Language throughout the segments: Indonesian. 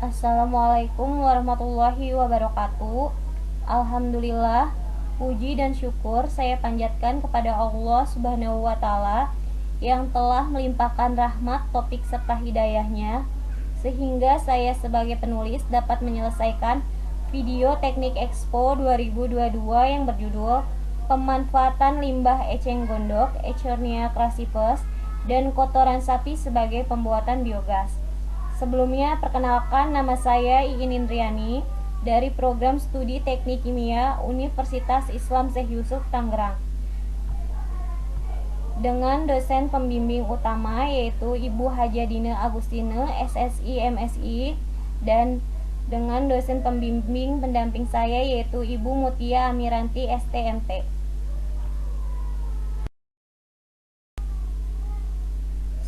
Assalamualaikum warahmatullahi wabarakatuh. Alhamdulillah, puji dan syukur saya panjatkan kepada Allah Subhanahu wa Ta'ala yang telah melimpahkan rahmat, taufik serta hidayahnya, sehingga saya sebagai penulis dapat menyelesaikan video Teknik Expo 2022 yang berjudul Pemanfaatan Limbah Eceng Gondok, Echornia crassipes, dan kotoran sapi sebagai pembuatan biogas. Sebelumnya, perkenalkan, nama saya Iin Indriani dari Program Studi Teknik Kimia Universitas Islam Syekh Yusuf Tangerang, dengan dosen pembimbing utama yaitu Ibu Hajadina Agustine, SSI MSI, dan dengan dosen pembimbing pendamping saya yaitu Ibu Mutia Amiranti, STMT.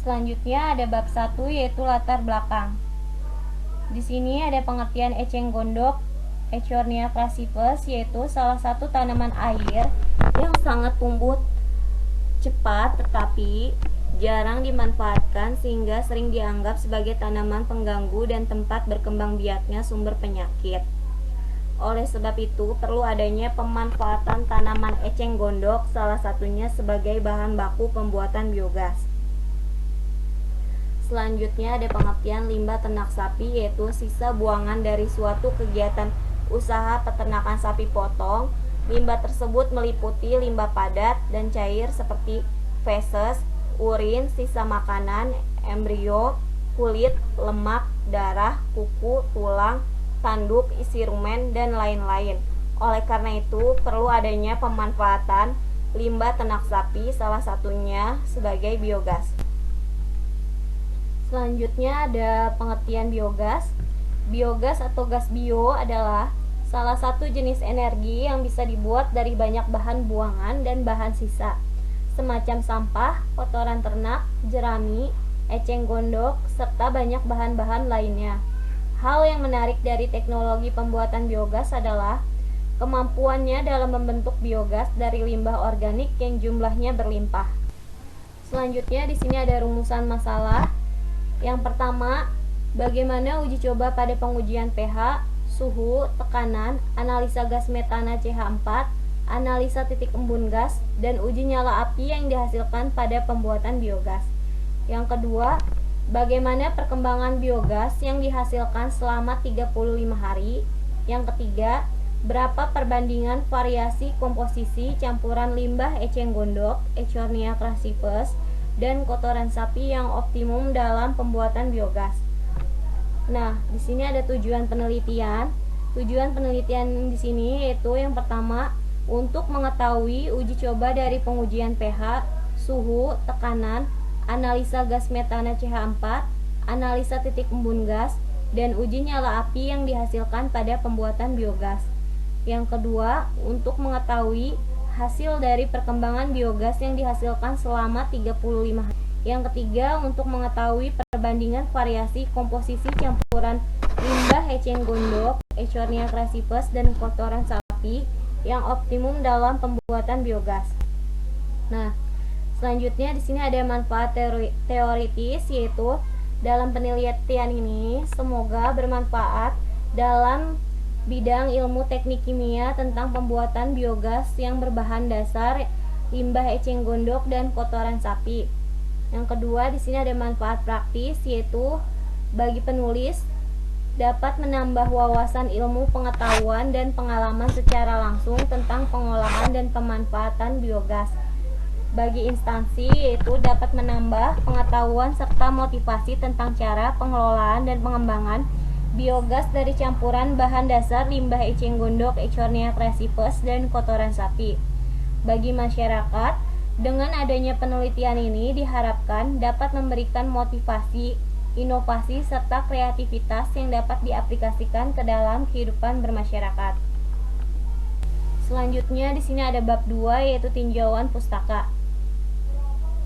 Selanjutnya ada bab 1 yaitu latar belakang. Di sini ada pengertian eceng gondok, Echornia crassipes, yaitu salah satu tanaman air yang sangat tumbuh cepat tetapi jarang dimanfaatkan sehingga sering dianggap sebagai tanaman pengganggu dan tempat berkembang biaknya sumber penyakit. Oleh sebab itu, perlu adanya pemanfaatan tanaman eceng gondok, salah satunya sebagai bahan baku pembuatan biogas. Selanjutnya ada pengertian limbah ternak sapi, yaitu sisa buangan dari suatu kegiatan usaha peternakan sapi potong. Limbah tersebut meliputi limbah padat dan cair seperti feses, urin, sisa makanan, embrio, kulit, lemak, darah, kuku, tulang, tanduk, isi rumen, dan lain-lain. Oleh karena itu, perlu adanya pemanfaatan limbah ternak sapi, salah satunya sebagai biogas. Selanjutnya ada pengertian biogas. Biogas atau gas bio adalah salah satu jenis energi yang bisa dibuat dari banyak bahan buangan dan bahan sisa, semacam sampah, kotoran ternak, jerami, eceng gondok, serta banyak bahan-bahan lainnya. Hal yang menarik dari teknologi pembuatan biogas adalah kemampuannya dalam membentuk biogas dari limbah organik yang jumlahnya berlimpah. Selanjutnya di sini ada rumusan masalah. Yang pertama, bagaimana uji coba pada pengujian pH, suhu, tekanan, analisa gas metana CH4, analisa titik embun gas, dan uji nyala api yang dihasilkan pada pembuatan biogas. Yang kedua, bagaimana perkembangan biogas yang dihasilkan selama 35 hari. Yang ketiga, berapa perbandingan variasi komposisi campuran limbah eceng gondok, Echornia crassipes, dan kotoran sapi yang optimum dalam pembuatan biogas. Nah, di sini ada tujuan penelitian. Tujuan penelitian di sini yaitu yang pertama, untuk mengetahui uji coba dari pengujian pH, suhu, tekanan, analisa gas metana CH4, analisa titik embun gas, dan uji nyala api yang dihasilkan pada pembuatan biogas. Yang kedua, untuk mengetahui hasil dari perkembangan biogas yang dihasilkan selama 35 hari. Yang ketiga, untuk mengetahui perbandingan variasi komposisi campuran limbah eceng gondok, Echornia crassipes, dan kotoran sapi yang optimum dalam pembuatan biogas. Nah, selanjutnya di sini ada manfaat teoritis, yaitu dalam penelitian ini semoga bermanfaat dalam bidang ilmu teknik kimia tentang pembuatan biogas yang berbahan dasar limbah eceng gondok dan kotoran sapi. Yang kedua, di sini ada manfaat praktis, yaitu bagi penulis dapat menambah wawasan ilmu pengetahuan dan pengalaman secara langsung tentang pengolahan dan pemanfaatan biogas. Bagi instansi, yaitu dapat menambah pengetahuan serta motivasi tentang cara pengelolaan dan pengembangan biogas dari campuran bahan dasar limbah eceng gondok, Echornia crassipes, dan kotoran sapi. Bagi masyarakat, dengan adanya penelitian ini diharapkan dapat memberikan motivasi, inovasi, serta kreativitas yang dapat diaplikasikan ke dalam kehidupan bermasyarakat. Selanjutnya di sini ada bab 2, yaitu tinjauan pustaka.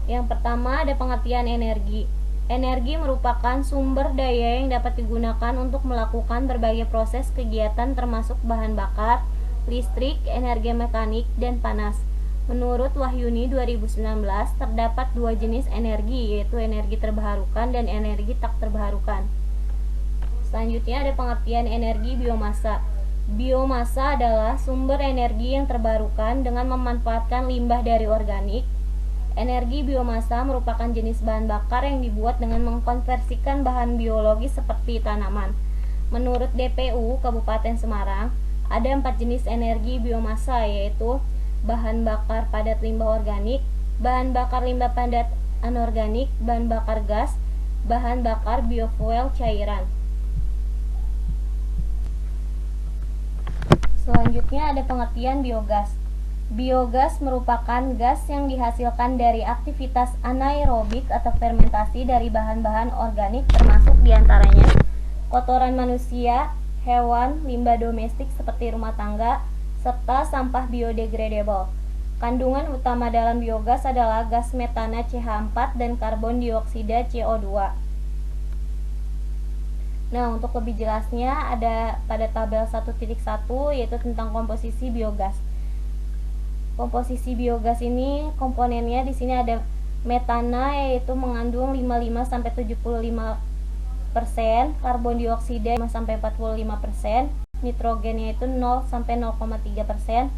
Yang pertama ada pengertian energi. Energi merupakan sumber daya yang dapat digunakan untuk melakukan berbagai proses kegiatan termasuk bahan bakar, listrik, energi mekanik, dan panas. Menurut Wahyuni 2019, terdapat dua jenis energi, yaitu energi terbarukan dan energi tak terbarukan. Selanjutnya ada pengertian energi biomasa. Biomasa adalah sumber energi yang terbarukan dengan memanfaatkan limbah dari organik. Energi biomasa merupakan jenis bahan bakar yang dibuat dengan mengkonversikan bahan biologis seperti tanaman. Menurut DPU Kabupaten Semarang, ada 4 jenis energi biomasa, yaitu bahan bakar padat limbah organik, bahan bakar limbah padat anorganik, bahan bakar gas, bahan bakar biofuel cairan. Selanjutnya ada pengertian biogas. Biogas merupakan gas yang dihasilkan dari aktivitas anaerobik atau fermentasi dari bahan-bahan organik, termasuk diantaranya kotoran manusia, hewan, limbah domestik seperti rumah tangga, serta sampah biodegradable. Kandungan utama dalam biogas adalah gas metana CH4 dan karbon dioksida CO2. Nah, untuk lebih jelasnya ada pada tabel 1.1 yaitu tentang komposisi biogas. Komposisi biogas ini komponennya di sini ada metana yaitu mengandung 55 sampai 75%, karbon dioksida 5 sampai 45%, nitrogennya itu 0 sampai 0,3%,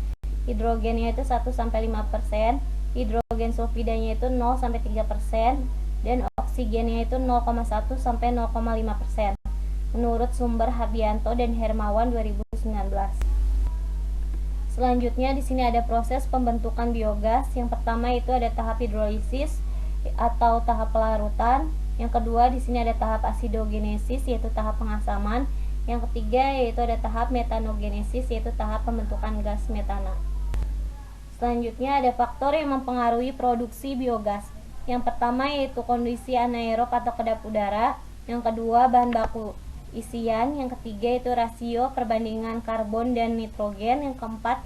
hidrogennya itu 1 sampai 5%, hidrogen sulfidanya itu 0 sampai 3%, dan oksigennya itu 0,1 sampai 0,5%. Menurut sumber Hardianto dan Hermawan 2019. Selanjutnya di sini ada proses pembentukan biogas. Yang pertama itu ada tahap hidrolisis atau tahap pelarutan. Yang kedua di sini ada tahap asidogenesis yaitu tahap pengasaman. Yang ketiga yaitu ada tahap metanogenesis yaitu tahap pembentukan gas metana. Selanjutnya ada faktor yang mempengaruhi produksi biogas. Yang pertama yaitu kondisi anaerob atau kedap udara. Yang kedua bahan baku isian, yang ketiga itu rasio perbandingan karbon dan nitrogen, yang keempat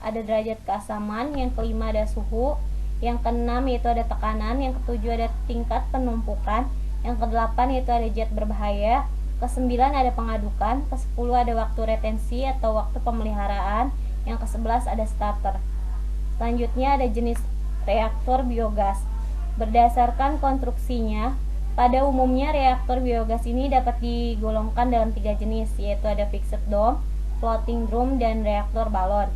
ada derajat keasaman, yang kelima ada suhu, yang keenam yaitu ada tekanan, yang ketujuh ada tingkat penumpukan, yang kedelapan yaitu ada zat berbahaya, kesembilan ada pengadukan, kesepuluh ada waktu retensi atau waktu pemeliharaan, yang kesebelas ada starter. Selanjutnya ada jenis reaktor biogas. Berdasarkan konstruksinya, pada umumnya reaktor biogas ini dapat digolongkan dalam 3 jenis, yaitu ada fixed dome, floating drum, dan reaktor balon.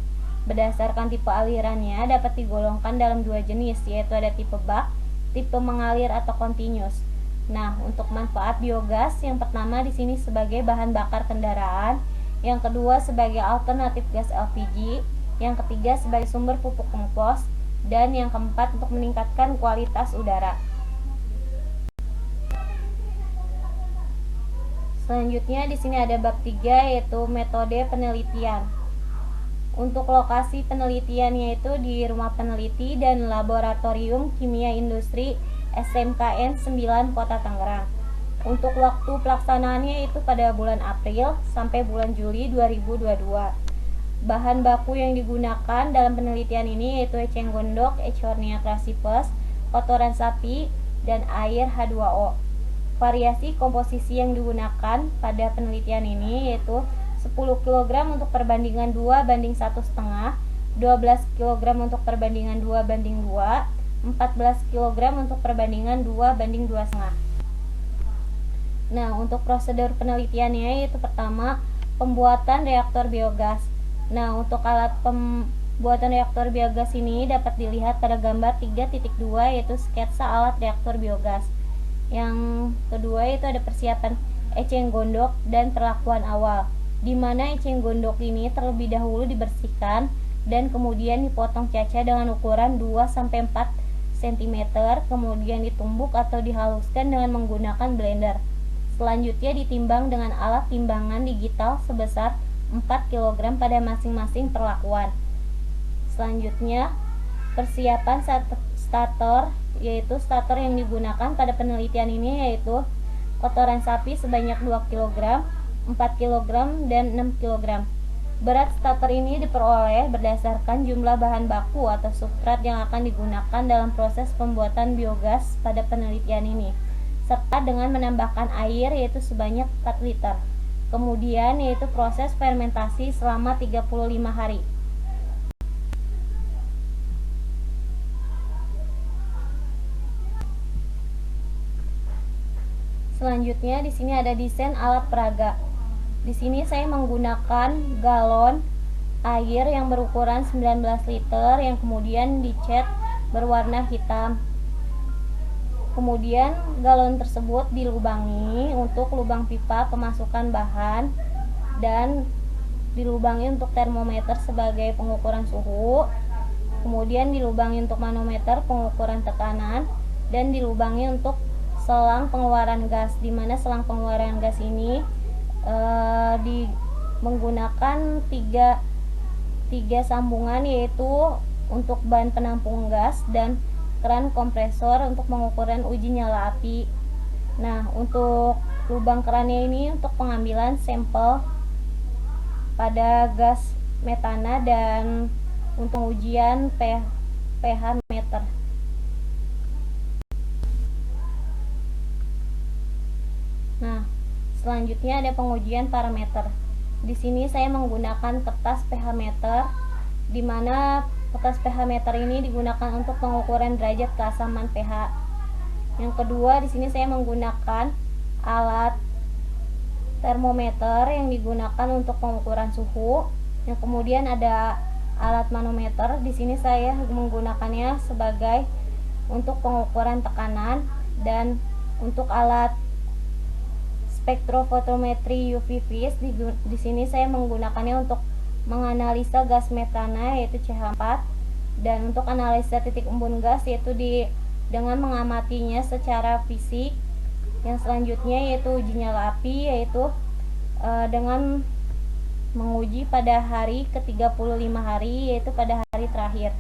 Berdasarkan tipe alirannya dapat digolongkan dalam 2 jenis, yaitu ada tipe bak, tipe mengalir atau continuous. Nah, untuk manfaat biogas, yang pertama di sini sebagai bahan bakar kendaraan, yang kedua sebagai alternatif gas LPG, yang ketiga sebagai sumber pupuk kompos, dan yang keempat untuk meningkatkan kualitas udara. Selanjutnya di sini ada bab 3 yaitu metode penelitian. Untuk lokasi penelitiannya itu di Rumah Peneliti dan Laboratorium Kimia Industri SMKN 9 Kota Tangerang. Untuk waktu pelaksanaannya itu pada bulan April sampai bulan Juli 2022. Bahan baku yang digunakan dalam penelitian ini yaitu eceng gondok, Echornia crassipes, kotoran sapi, dan air H2O. Variasi komposisi yang digunakan pada penelitian ini yaitu 10 kg untuk perbandingan 2 banding 1,5, 12 kg untuk perbandingan 2 banding 2, 14 kg untuk perbandingan 2 banding 2,5. Nah, untuk prosedur penelitiannya yaitu pertama, pembuatan reaktor biogas. Nah, untuk alat pembuatan reaktor biogas ini dapat dilihat pada gambar 3.2 yaitu sketsa alat reaktor biogas. Yang kedua itu ada persiapan eceng gondok dan perlakuan awal, di mana eceng gondok ini terlebih dahulu dibersihkan dan kemudian dipotong caca dengan ukuran 2-4 cm, kemudian ditumbuk atau dihaluskan dengan menggunakan blender. Selanjutnya ditimbang dengan alat timbangan digital sebesar 4 kg pada masing-masing perlakuan. Selanjutnya persiapan starter, yaitu starter yang digunakan pada penelitian ini yaitu kotoran sapi sebanyak 2 kg, 4 kg, dan 6 kg. Berat starter ini diperoleh berdasarkan jumlah bahan baku atau substrat yang akan digunakan dalam proses pembuatan biogas pada penelitian ini, serta dengan menambahkan air yaitu sebanyak 4 liter. Kemudian yaitu proses fermentasi selama 35 hari. Selanjutnya di sini ada desain alat peraga. Di sini saya menggunakan galon air yang berukuran 19 liter yang kemudian dicat berwarna hitam. Kemudian galon tersebut dilubangi untuk lubang pipa pemasukan bahan dan dilubangi untuk termometer sebagai pengukuran suhu. Kemudian dilubangi untuk manometer pengukuran tekanan dan dilubangi untuk selang pengeluaran gas, di mana selang pengeluaran gas ini menggunakan tiga sambungan, yaitu untuk ban penampung gas dan keran kompresor untuk pengukuran uji nyala api. Nah, untuk lubang kerannya ini untuk pengambilan sampel pada gas metana dan untuk ujian pH meter. Nah, selanjutnya ada pengujian parameter. Di sini saya menggunakan kertas pH meter, di mana kertas pH meter ini digunakan untuk pengukuran derajat keasaman pH. Yang kedua, di sini saya menggunakan alat termometer yang digunakan untuk pengukuran suhu. Yang kemudian ada alat manometer. Di sini saya menggunakannya sebagai untuk pengukuran tekanan, dan untuk alat spektrofotometri UV vis di sini saya menggunakannya untuk menganalisa gas metana, yaitu CH4, dan untuk analisa titik embun gas yaitu dengan mengamatinya secara fisik. Yang selanjutnya yaitu uji nyala api, yaitu dengan menguji pada hari ke-35 hari, yaitu pada hari terakhir.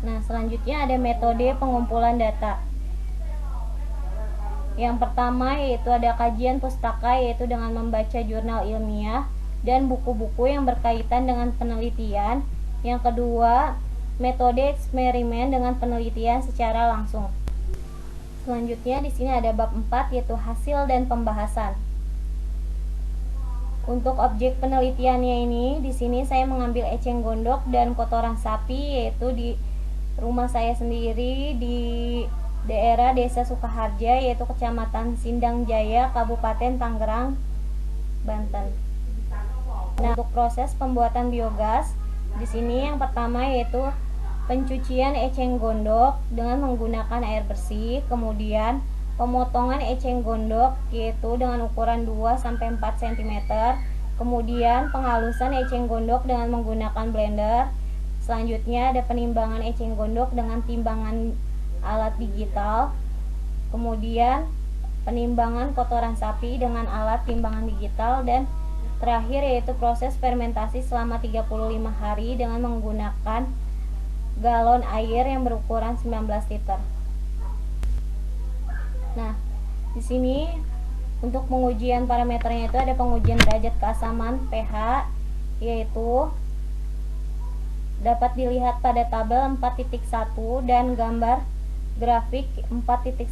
Nah, selanjutnya ada metode pengumpulan data. Yang pertama yaitu ada kajian pustaka, yaitu dengan membaca jurnal ilmiah dan buku-buku yang berkaitan dengan penelitian. Yang kedua, metode eksperimen dengan penelitian secara langsung. Selanjutnya di sini ada bab 4, yaitu hasil dan pembahasan. Untuk objek penelitiannya ini, di sini saya mengambil eceng gondok dan kotoran sapi, yaitu di rumah saya sendiri di daerah Desa Sukaharja, yaitu Kecamatan Sindang Jaya, Kabupaten Tangerang, Banten. Nah, untuk proses pembuatan biogas, di sini yang pertama yaitu pencucian eceng gondok dengan menggunakan air bersih, kemudian pemotongan eceng gondok yaitu dengan ukuran 2-4 cm, kemudian penghalusan eceng gondok dengan menggunakan blender. Selanjutnya ada penimbangan eceng gondok dengan timbangan alat digital, kemudian penimbangan kotoran sapi dengan alat timbangan digital, dan terakhir yaitu proses fermentasi selama 35 hari dengan menggunakan galon air yang berukuran 19 liter. Nah, di sini untuk pengujian parameternya itu ada pengujian derajat keasaman pH, yaitu dapat dilihat pada tabel 4.1 dan gambar grafik 4.10.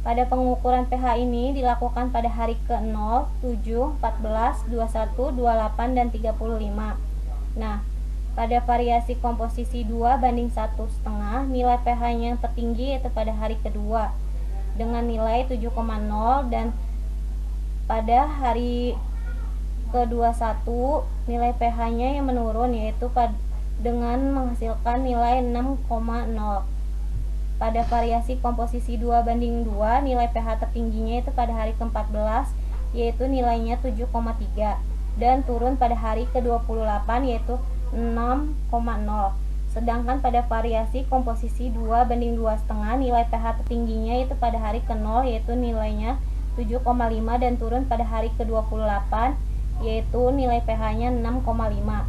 Pada pengukuran pH ini dilakukan pada hari ke-0, 7, 14, 21, 28, dan 35. Nah, pada variasi komposisi 2:1,5, nilai pH-nya yang tertinggi yaitu pada hari kedua dengan nilai 7,0, dan pada hari ke-21 nilai pH-nya yang menurun yaitu dengan menghasilkan nilai 6,0. Pada variasi komposisi 2:2, nilai pH tertingginya itu pada hari ke-14 yaitu nilainya 7,3, dan turun pada hari ke-28 yaitu 6,0. Sedangkan pada variasi komposisi 2:2,5, nilai pH tertingginya itu pada hari ke-0 yaitu nilainya 7,5, dan turun pada hari ke-28 yaitu nilai pH-nya 6,5.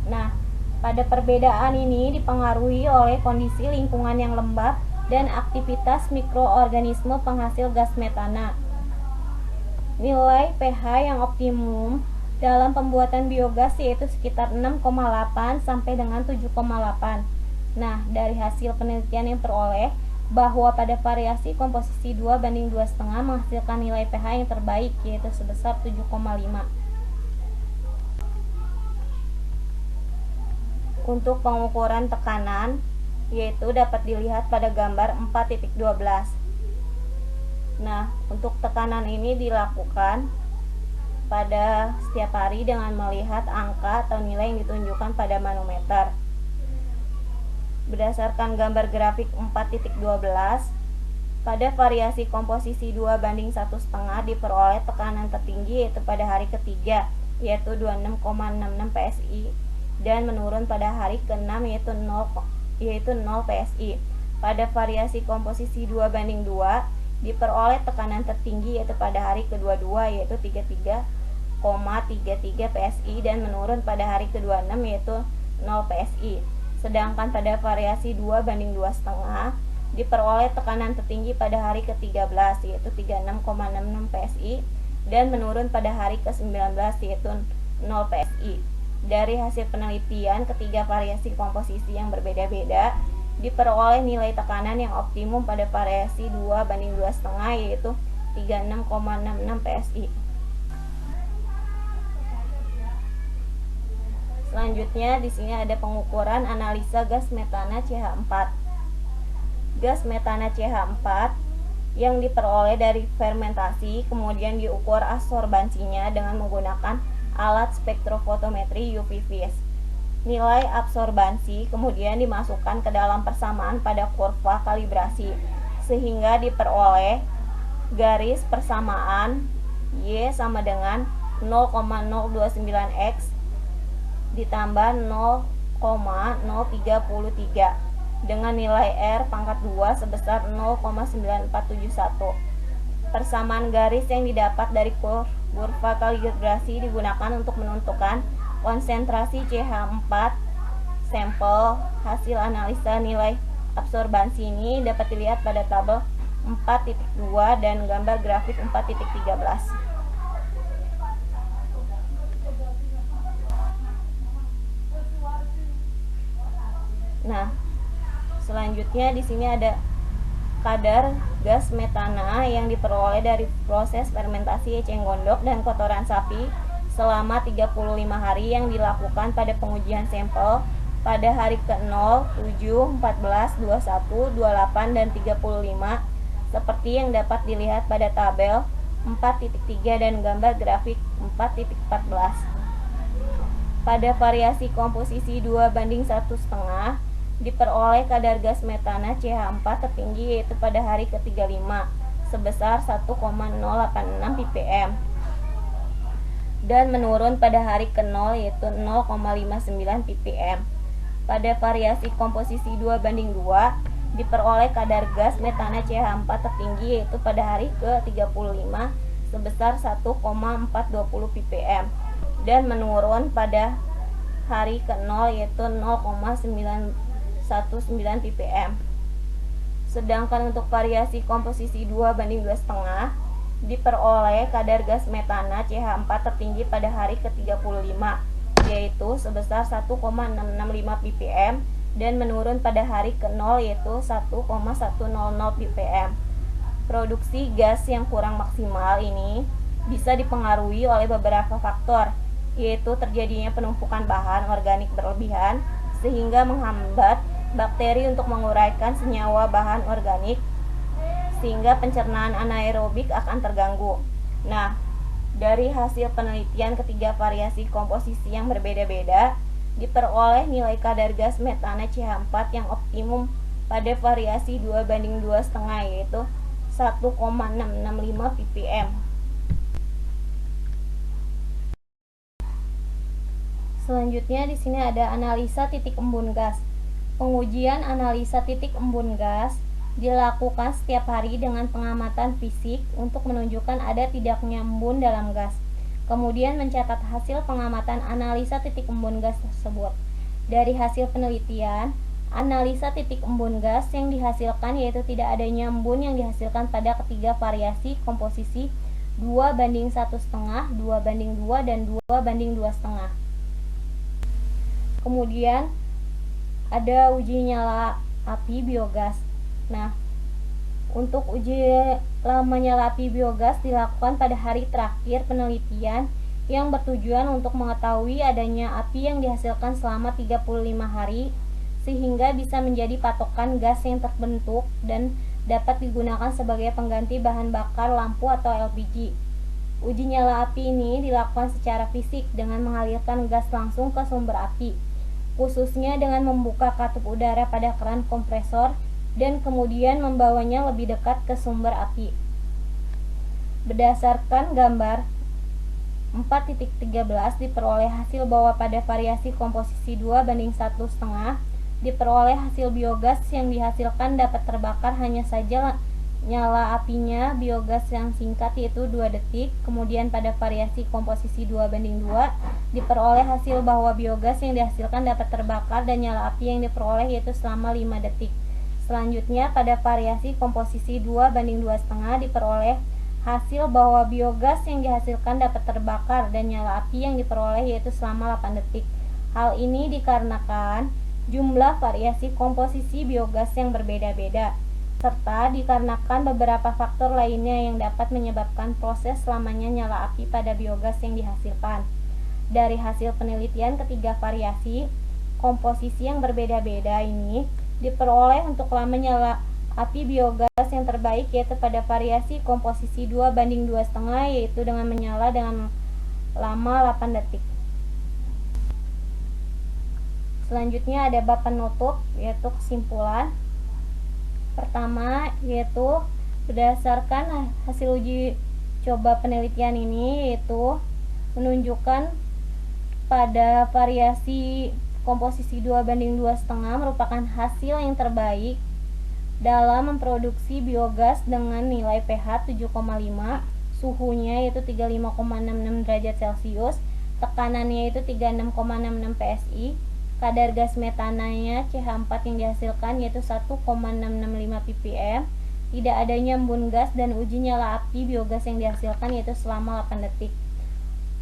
Nah, pada perbedaan ini dipengaruhi oleh kondisi lingkungan yang lembab dan aktivitas mikroorganisme penghasil gas metana. Nilai pH yang optimum dalam pembuatan biogas yaitu sekitar 6,8 sampai dengan 7,8. Nah, dari hasil penelitian yang peroleh bahwa pada variasi komposisi 2:2,5 menghasilkan nilai pH yang terbaik yaitu sebesar 7,5. Untuk pengukuran tekanan, yaitu dapat dilihat pada gambar 4.12. Nah, untuk tekanan ini dilakukan pada setiap hari dengan melihat angka atau nilai yang ditunjukkan pada manometer. Berdasarkan gambar grafik 4.12, pada variasi komposisi 2:1,5 diperoleh tekanan tertinggi yaitu pada hari ketiga, yaitu 26,66 PSI, dan menurun pada hari ke-6 yaitu 0 PSI. Pada variasi komposisi 2:2 diperoleh tekanan tertinggi yaitu pada hari ke-22 yaitu 33,33 PSI dan menurun pada hari ke-26 yaitu 0 PSI. Sedangkan pada variasi 2:2,5 diperoleh tekanan tertinggi pada hari ke-13 yaitu 36,66 PSI dan menurun pada hari ke-19 yaitu 0 PSI. Dari hasil penelitian ketiga variasi komposisi yang berbeda-beda diperoleh nilai tekanan yang optimum pada variasi 2:2,5 yaitu 36,66 PSI. Selanjutnya di sini ada pengukuran analisa gas metana CH4. Gas metana CH4 yang diperoleh dari fermentasi kemudian diukur absorbansinya dengan menggunakan alat spektrofotometri UV vis. Nilai absorbansi kemudian dimasukkan ke dalam persamaan pada kurva kalibrasi sehingga diperoleh garis persamaan Y sama dengan 0,029X ditambah 0,033 dengan nilai R pangkat 2 sebesar 0,9471. Persamaan garis yang didapat dari kurva kalibrasi digunakan untuk menentukan konsentrasi CH4 sampel. Hasil analisa nilai absorbansi ini dapat dilihat pada tabel 4.2 dan gambar grafik 4.13. Nah, selanjutnya di sini ada kadar gas metana yang diperoleh dari proses fermentasi eceng gondok dan kotoran sapi selama 35 hari yang dilakukan pada pengujian sampel pada hari ke-0, 7, 14, 21, 28, dan 35 seperti yang dapat dilihat pada tabel 4.3 dan gambar grafik 4.14. Pada variasi komposisi 2:1,5 diperoleh kadar gas metana CH4 tertinggi yaitu pada hari ke-35 sebesar 1,086 ppm dan menurun pada hari ke-0 yaitu 0,59 ppm. Pada variasi komposisi 2:2 diperoleh kadar gas metana CH4 tertinggi yaitu pada hari ke-35 sebesar 1,420 ppm dan menurun pada hari ke-0 yaitu 0,919 ppm. Sedangkan untuk variasi komposisi 2:2,5 diperoleh kadar gas metana CH4 tertinggi pada hari ke-35 yaitu sebesar 1,665 ppm dan menurun pada hari ke-0 yaitu 1,100 ppm. Produksi gas yang kurang maksimal ini bisa dipengaruhi oleh beberapa faktor, yaitu terjadinya penumpukan bahan organik berlebihan sehingga menghambat bakteri untuk menguraikan senyawa bahan organik sehingga pencernaan anaerobik akan terganggu. Nah, dari hasil penelitian ketiga variasi komposisi yang berbeda-beda diperoleh nilai kadar gas metana CH4 yang optimum pada variasi 2:2,5 yaitu 1,665 ppm. Selanjutnya di sini ada analisa titik embun gas. Pengujian analisa titik embun gas dilakukan setiap hari dengan pengamatan fisik untuk menunjukkan ada tidaknya embun dalam gas. Kemudian mencatat hasil pengamatan analisa titik embun gas tersebut. Dari hasil penelitian, analisa titik embun gas yang dihasilkan yaitu tidak adanya embun yang dihasilkan pada ketiga variasi komposisi 2:1,5, 2:2, dan 2:2,5. Kemudian ada uji nyala api biogas. Nah, untuk uji nyala api biogas dilakukan pada hari terakhir penelitian yang bertujuan untuk mengetahui adanya api yang dihasilkan selama 35 hari sehingga bisa menjadi patokan gas yang terbentuk dan dapat digunakan sebagai pengganti bahan bakar lampu atau LPG. Uji nyala api ini dilakukan secara fisik dengan mengalirkan gas langsung ke sumber api, khususnya dengan membuka katup udara pada keran kompresor dan kemudian membawanya lebih dekat ke sumber api. Berdasarkan gambar 4.13 diperoleh hasil bahwa pada variasi komposisi 2:1,5 diperoleh hasil biogas yang dihasilkan dapat terbakar hanya saja nyala apinya biogas yang singkat yaitu 2 detik. Kemudian pada variasi komposisi 2:2 diperoleh hasil bahwa biogas yang dihasilkan dapat terbakar dan nyala api yang diperoleh yaitu selama 5 detik. Selanjutnya pada variasi komposisi 2:2,5 diperoleh hasil bahwa biogas yang dihasilkan dapat terbakar dan nyala api yang diperoleh yaitu selama 8 detik. Hal ini dikarenakan jumlah variasi komposisi biogas yang berbeda-beda, serta dikarenakan beberapa faktor lainnya yang dapat menyebabkan proses lamanya nyala api pada biogas yang dihasilkan. Dari hasil penelitian ketiga variasi komposisi yang berbeda-beda ini diperoleh untuk lama nyala api biogas yang terbaik yaitu pada variasi komposisi 2:2,5 yaitu dengan menyala dengan lama 8 detik. Selanjutnya ada bab penutup yaitu kesimpulan. Pertama yaitu berdasarkan hasil uji coba penelitian ini yaitu menunjukkan pada variasi komposisi 2:2,5 merupakan hasil yang terbaik dalam memproduksi biogas dengan nilai pH 7,5, suhunya yaitu 35,66 derajat Celcius, tekanannya yaitu 36,66 PSI, kadar gas metananya CH4 yang dihasilkan yaitu 1,665 ppm, tidak adanya embun gas dan uji nyala api biogas yang dihasilkan yaitu selama 8 detik.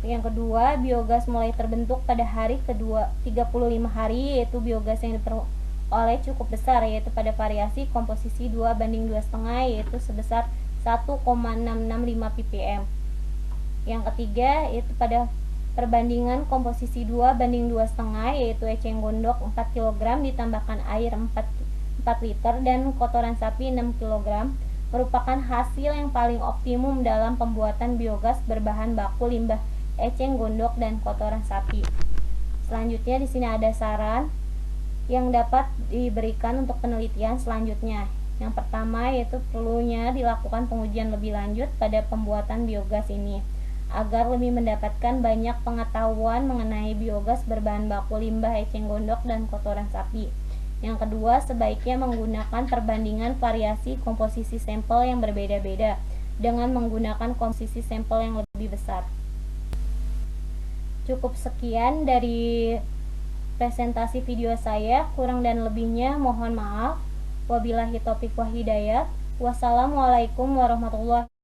Yang kedua, biogas mulai terbentuk pada hari kedua 35 hari yaitu biogas yang diperoleh cukup besar yaitu pada variasi komposisi 2:2,5 yaitu sebesar 1,665 ppm. Yang ketiga yaitu pada perbandingan komposisi 2:2,5 yaitu eceng gondok 4 kg ditambahkan air 4 liter dan kotoran sapi 6 kg merupakan hasil yang paling optimum dalam pembuatan biogas berbahan baku limbah eceng gondok dan kotoran sapi. Selanjutnya di sini ada saran yang dapat diberikan untuk penelitian selanjutnya. Yang pertama yaitu perlunya dilakukan pengujian lebih lanjut pada pembuatan biogas ini agar lebih mendapatkan banyak pengetahuan mengenai biogas berbahan baku limbah eceng gondok dan kotoran sapi. Yang kedua, sebaiknya menggunakan perbandingan variasi komposisi sampel yang berbeda-beda dengan menggunakan komposisi sampel yang lebih besar. Cukup sekian dari presentasi video saya, kurang dan lebihnya mohon maaf. Wabillahi taufiq wal hidayah. Wassalamualaikum warahmatullahi wabarakatuh.